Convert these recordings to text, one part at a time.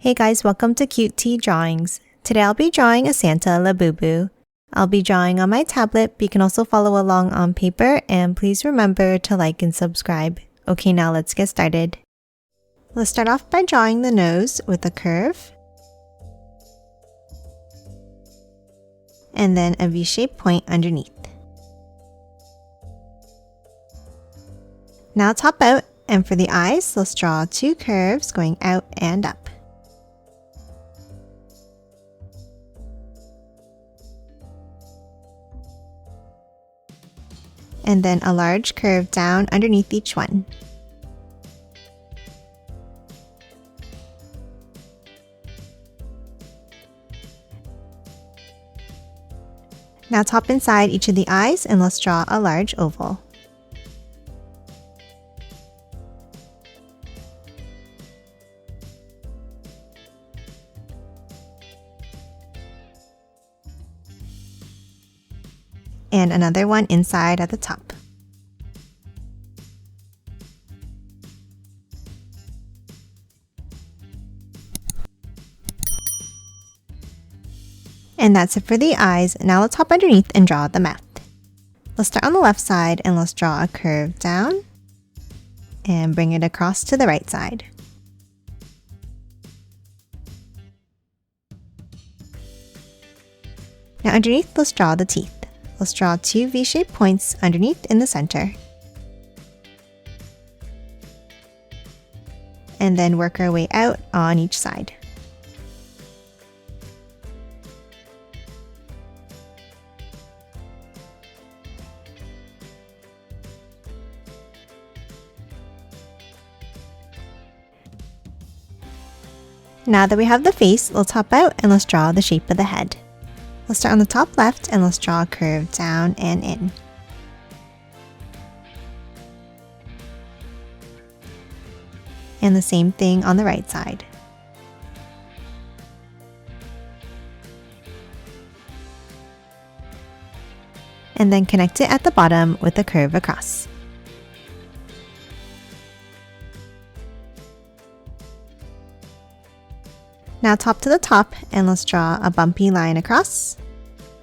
Hey guys, welcome to Cute Tea Drawings. Today I'll be drawing a Santa Labubu. I'll be drawing on my tablet, but you can also follow along on paper, and please remember to like and subscribe. Okay, now let's get started. Let's start off by drawing the nose with a curve, and then a V-shaped point underneath. Now top out, and for the eyes, let's draw two curves going out and up. And then a large curve down underneath each one. Now top inside each of the eyes and let's draw a large oval. And another one inside at the top. And that's it for the eyes. Now let's hop underneath and draw the mouth. Let's start on the left side and let's draw a curve down and bring it across to the right side. Now underneath, let's draw the teeth. Let's draw two V-shaped points underneath in the center. And then work our way out on each side. Now that we have the face, let's hop out and let's draw the shape of the head. Let's start on the top left and let's draw a curve down and in. And the same thing on the right side. And then connect it at the bottom with a curve across. Now top to the top and let's draw a bumpy line across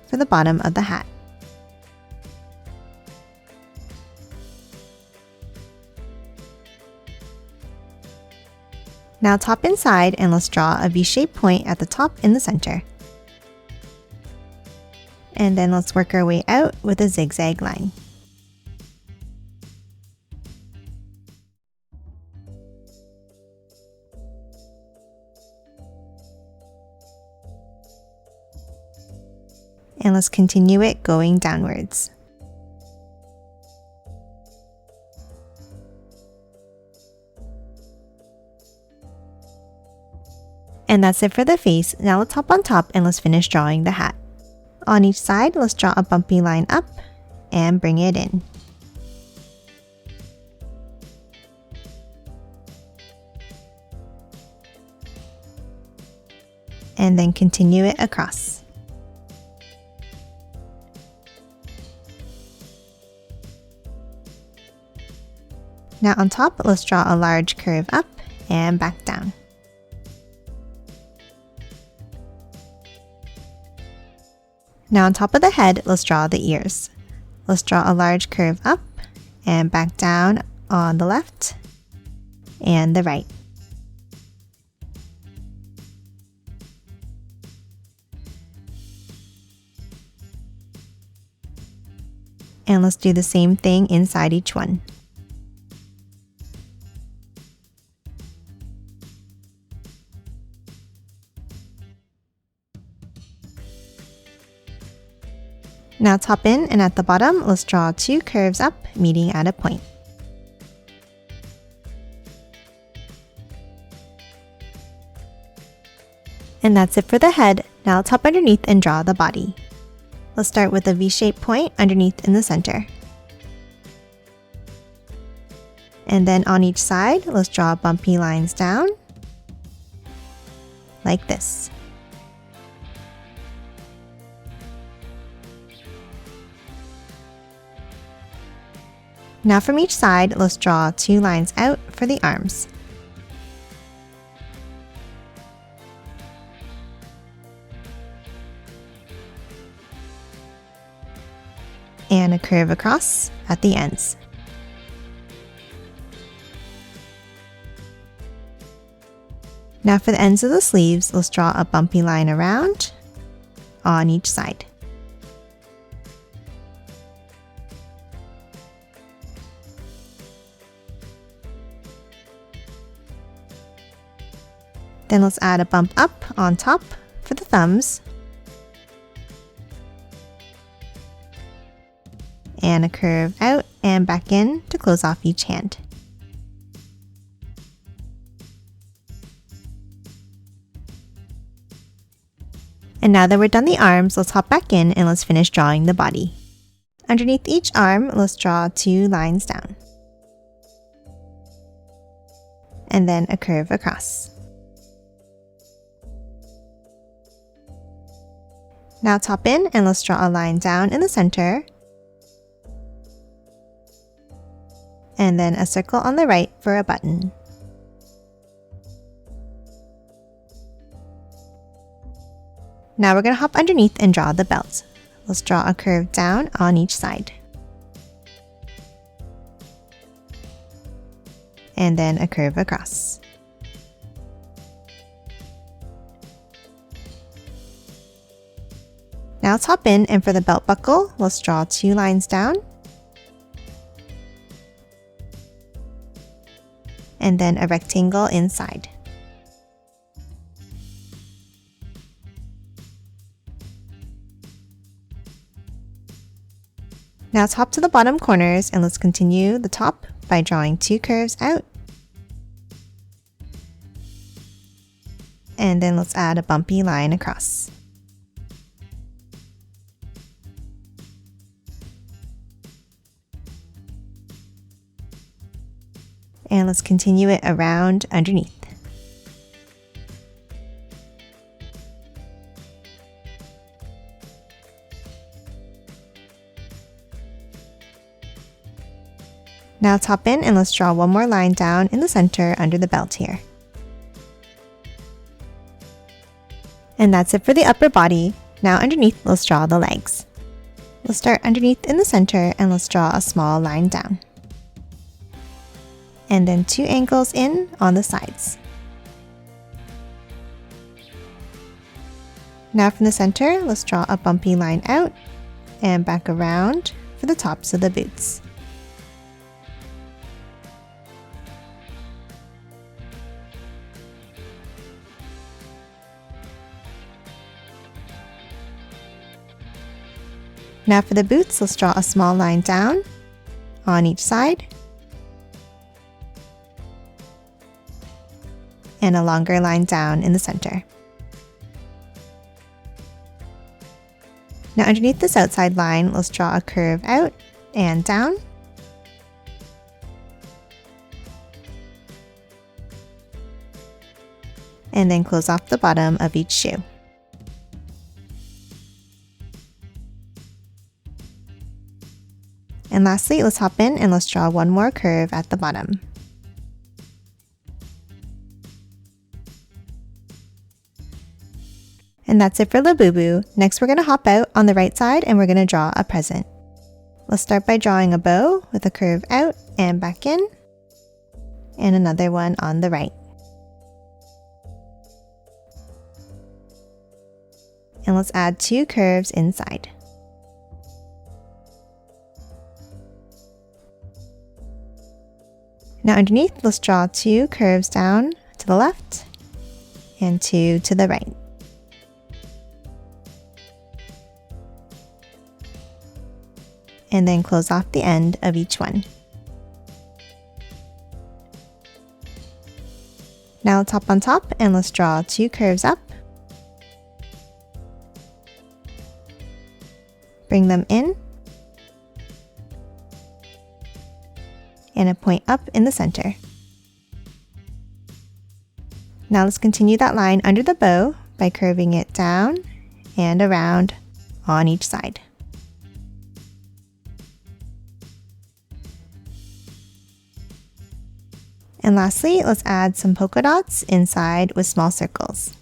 for the bottom of the hat. Now top inside and let's draw a V-shaped point at the top in the center. And then let's work our way out with a zigzag line. And let's continue it going downwards. And that's it for the face. Now let's hop on top and let's finish drawing the hat. On each side, let's draw a bumpy line up and bring it in. And then continue it across. Now on top, let's draw a large curve up and back down. Now on top of the head, let's draw the ears. Let's draw a large curve up and back down on the left and the right. And let's do the same thing inside each one. Now top in and at the bottom, let's draw two curves up, meeting at a point. And that's it for the head. Now let's hop underneath and draw the body. Let's start with a V-shaped point underneath in the center. And then on each side, let's draw bumpy lines down, like this. Now from each side, let's draw two lines out for the arms. and a curve across at the ends. Now for the ends of the sleeves, let's draw a bumpy line around on each side. Then let's add a bump up on top for the thumbs and a curve out and back in to close off each hand. And now that we're done the arms, let's hop back in and let's finish drawing the body. Underneath each arm, let's draw 2 lines down. And then a curve across. Now top in and let's draw a line down in the center. And then a circle on the right for a button. Now we're going to hop underneath and draw the belt. Let's draw a curve down on each side. And then a curve across. Now let's hop in, and for the belt buckle, let's draw 2 lines down. And then a rectangle inside. Now let's hop to the bottom corners and let's continue the top by drawing 2 curves out. And then let's add a bumpy line across. And let's continue it around underneath. Now let's hop in and let's draw 1 more line down in the center under the belt here. And that's it for the upper body. Now underneath, let's draw the legs. Let's start underneath in the center and let's draw a small line down. And then 2 angles in on the sides. Now from the center, let's draw a bumpy line out and back around for the tops of the boots. Now for the boots, let's draw a small line down on each side and a longer line down in the center. Now underneath this outside line, let's draw a curve out and down. And then close off the bottom of each shoe. And lastly, let's hop in and let's draw 1 more curve at the bottom. And that's it for Labubu. Next, we're going to hop out on the right side and we're going to draw a present. Let's start by drawing a bow with a curve out and back in, and another one on the right. And let's add 2 curves inside. Now underneath, let's draw 2 curves down to the left and 2 to the right. And then close off the end of each one. Now let's hop on top and let's draw 2 curves up. Bring them in. And a point up in the center. Now let's continue that line under the bow by curving it down and around on each side. And lastly, let's add some polka dots inside with small circles.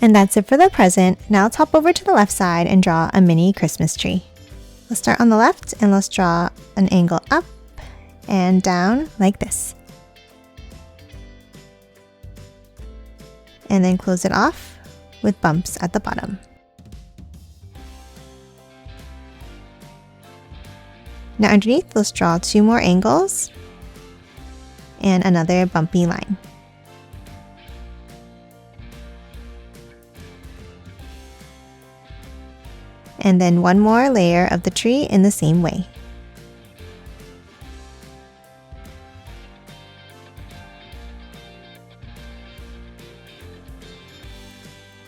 And that's it for the present. Now let's hop over to the left side and draw a mini Christmas tree. Let's start on the left and let's draw an angle up and down like this. And then close it off with bumps at the bottom. Now underneath, let's draw 2 more angles and another bumpy line. And then 1 more layer of the tree in the same way.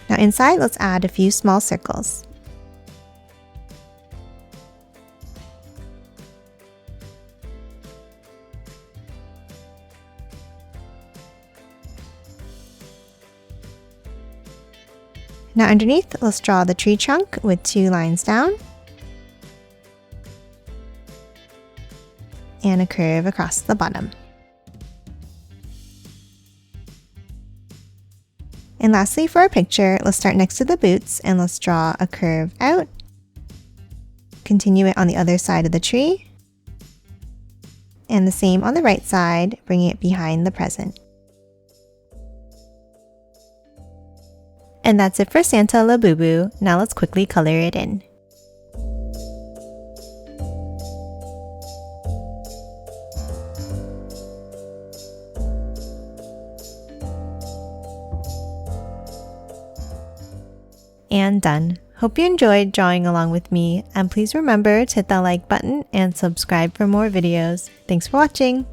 Now inside, let's add a few small circles. Now underneath, let's draw the tree trunk with 2 lines down and a curve across the bottom. And lastly, for our picture, let's start next to the boots and let's draw a curve out. Continue it on the other side of the tree. And the same on the right side, bringing it behind the present. And that's it for Santa Labubu. Now let's quickly color it in. And done. Hope you enjoyed drawing along with me, and please remember to hit that like button and subscribe for more videos. Thanks for watching!